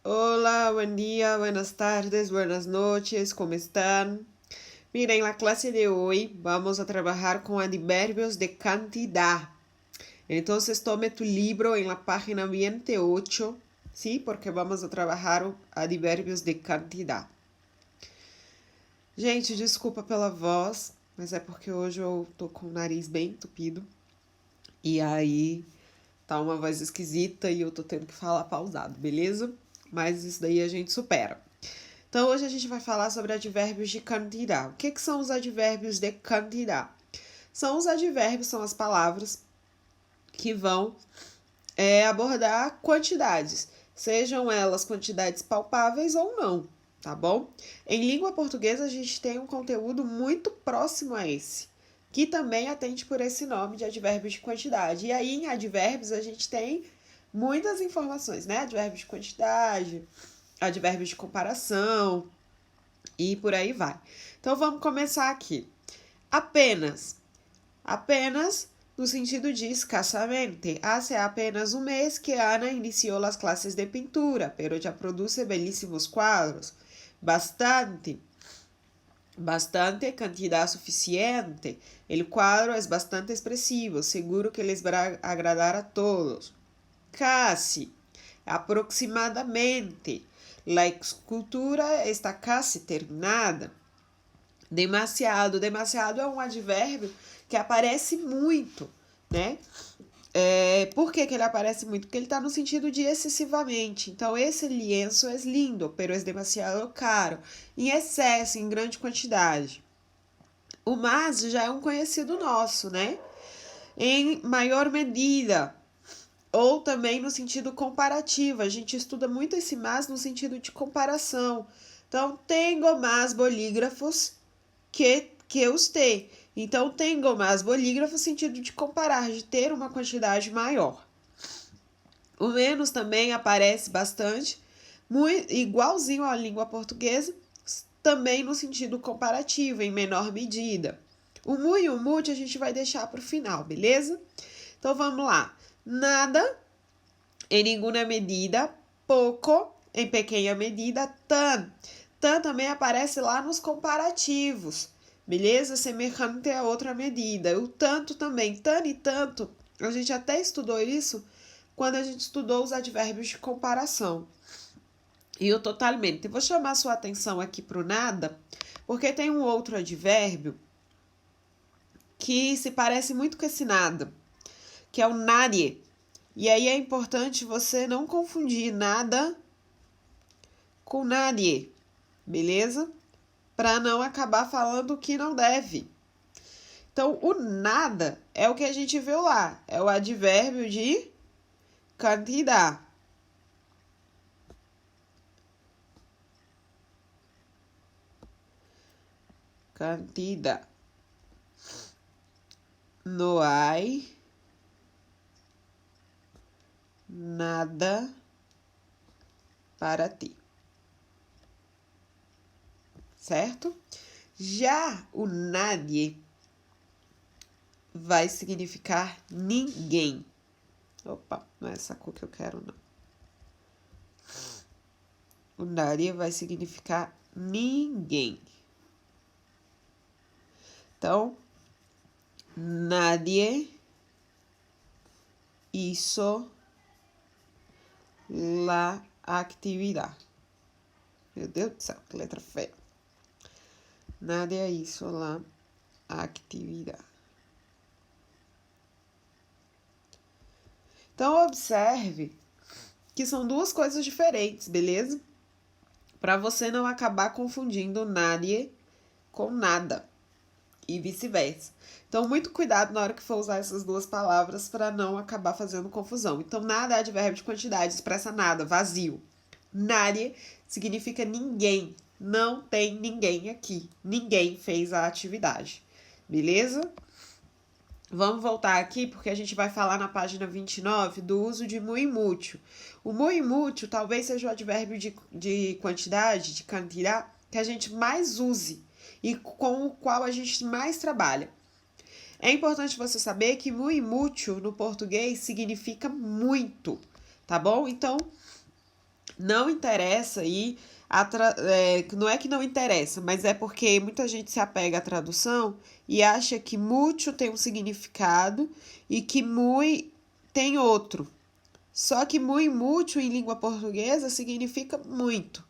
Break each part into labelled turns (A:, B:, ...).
A: Hola, buen día, buenas tardes, buenas noches, ¿cómo están? Mira, en la clase de hoy vamos a trabajar con adverbios de cantidad. Entonces tome tu libro en la página 28, ¿sí? Porque vamos a trabalhar advérbios de cantidad. Gente, desculpa pela voz, mas é porque hoje eu tô com o nariz bem entupido. E aí tá uma voz esquisita e eu tô tendo que falar pausado, beleza? Mas isso daí a gente supera. Então hoje a gente vai falar sobre advérbios de cantidad. O que são os advérbios de cantidad? São os advérbios, são as palavras que vão abordar quantidades, sejam elas quantidades palpáveis ou não, tá bom? Em língua portuguesa a gente tem um conteúdo muito próximo a esse, que também atende por esse nome de advérbios de quantidade. E aí em advérbios a gente tem muitas informações, né? Advérbios de quantidade, advérbios de comparação e por aí vai. Então vamos começar aqui. Apenas. Apenas no sentido de escassamente. Hace apenas um mês que Ana iniciou as classes de pintura, pero já produce belíssimos quadros. Bastante. Bastante, cantidad suficiente. El cuadro es bastante expresivo, seguro que les va a agradar a todos. Casi. Aproximadamente. La escultura está casi terminada. Demasiado. Demasiado é um advérbio que aparece muito, né? Por que ele aparece muito? Porque ele está no sentido de excessivamente. Então, esse lienzo é lindo, pero é demasiado caro. Em excesso, em grande quantidade. O mas já é um conhecido nosso, né? Em maior medida. Ou também no sentido comparativo. A gente estuda muito esse mas no sentido de comparação. Então, tenho mais bolígrafos que usted. Então, tenho mais bolígrafos no sentido de comparar, de ter uma quantidade maior. O menos também aparece bastante, muito, igualzinho à língua portuguesa, também no sentido comparativo, em menor medida. O mu e o mute a gente vai deixar para o final, beleza? Então, vamos lá. Nada, em nenhuma medida. Pouco, em pequena medida. Tan. Tan também aparece lá nos comparativos. Beleza? Semelhante a outra medida. O tanto também. Tan e tanto. A gente até estudou isso quando a gente estudou os advérbios de comparação. E o totalmente. Vou chamar sua atenção aqui para o nada, porque tem um outro advérbio que se parece muito com esse nada, que é o nadie. E aí é importante você não confundir nada com nadie, beleza? Para não acabar falando o que não deve. Então, o nada é o que a gente viu lá. É o advérbio de cantidad. Cantidad. No hay nada para ti. Certo? Já o nadie vai significar ninguém. Opa, não é essa cor que eu quero, não. O nadie vai significar ninguém. Então, nadie hizo la actividad. Meu Deus do céu, que letra feia. Nadie hizo la actividad. Então, observe que são duas coisas diferentes, beleza? Para você não acabar confundindo nadie com nada e vice-versa. Então, muito cuidado na hora que for usar essas duas palavras para não acabar fazendo confusão. Então, nada é advérbio de quantidade, expressa nada, vazio. Nadie significa ninguém. Não tem ninguém aqui. Ninguém fez a atividade. Beleza? Vamos voltar aqui porque a gente vai falar na página 29 do uso de muy mucho. O muy mucho talvez seja o advérbio de quantidade, de cantidad, que a gente mais use e com o qual a gente mais trabalha. É importante você saber que muy mucho no português significa muito, tá bom? Então, não interessa aí, não é que não interessa, mas é porque muita gente se apega à tradução e acha que mucho tem um significado e que muy tem outro. Só que muy mucho em língua portuguesa significa muito,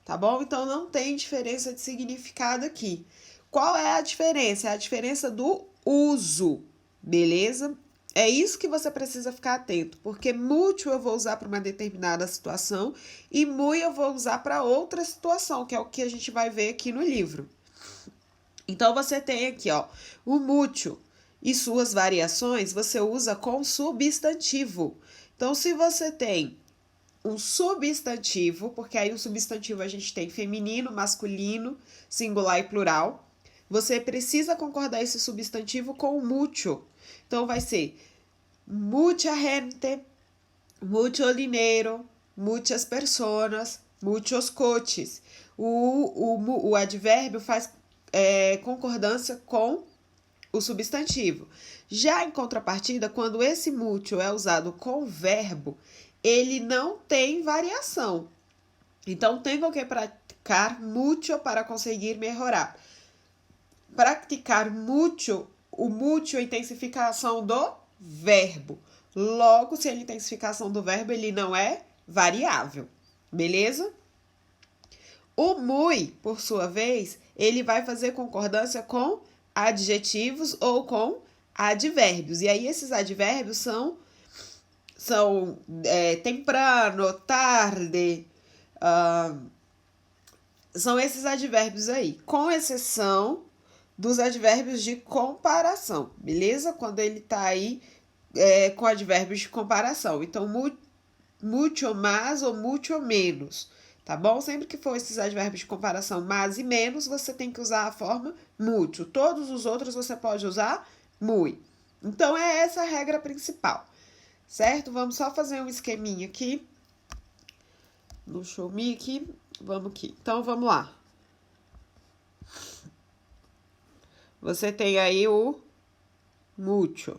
A: tá bom? Então não tem diferença de significado aqui. Qual é a diferença? É a diferença do uso, beleza? É isso que você precisa ficar atento, porque mucho eu vou usar para uma determinada situação e muy eu vou usar para outra situação, que é o que a gente vai ver aqui no livro. Então, você tem aqui, ó, o mucho e suas variações, você usa com substantivo. Então, se você tem um substantivo, porque aí o substantivo a gente tem feminino, masculino, singular e plural, você precisa concordar esse substantivo com o mucho. Então, vai ser mucha gente, mucho dinheiro, muchas personas, muchos coches. O advérbio faz concordância com o substantivo. Já em contrapartida, quando esse mucho é usado com verbo, ele não tem variação. Então, tenho que praticar mucho para conseguir melhorar. Praticar mucho, o mucho é a intensificação do verbo. Logo, se a intensificação do verbo, ele não é variável. Beleza? O muy, por sua vez, ele vai fazer concordância com adjetivos ou com advérbios. E aí, esses advérbios são temprano, tarde, são esses advérbios aí, com exceção dos advérbios de comparação, beleza? Quando ele tá aí com advérbios de comparação. Então, mucho mais ou mucho menos, tá bom? Sempre que for esses advérbios de comparação mais e menos, você tem que usar a forma mucho. Todos os outros você pode usar muy. Então, é essa a regra principal, certo? Vamos só fazer um esqueminha aqui. No show me aqui. Vamos aqui. Então, vamos lá. Você tem aí o mucho.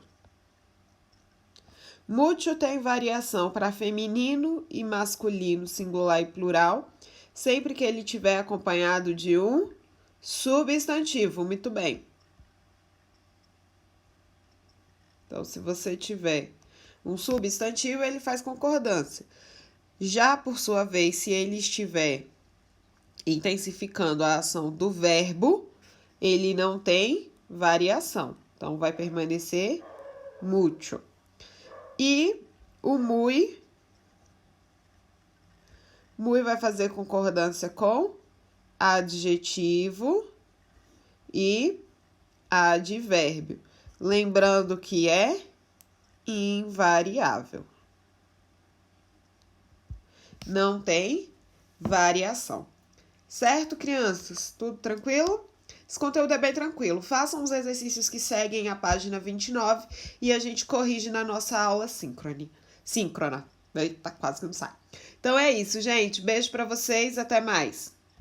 A: Mucho tem variação para feminino e masculino, singular e plural, sempre que ele tiver acompanhado de um substantivo. Muito bem. Então, se você tiver um substantivo, ele faz concordância. Já, por sua vez, se ele estiver intensificando a ação do verbo, ele não tem variação. Então, vai permanecer mucho. E o muy vai fazer concordância com adjetivo e advérbio. Lembrando que é invariável. Não tem variação. Certo, crianças? Tudo tranquilo? Esse conteúdo é bem tranquilo. Façam os exercícios que seguem a página 29 e a gente corrige na nossa aula síncrona. Eita, quase que não sai. Então é isso, gente. Beijo pra vocês. Até mais.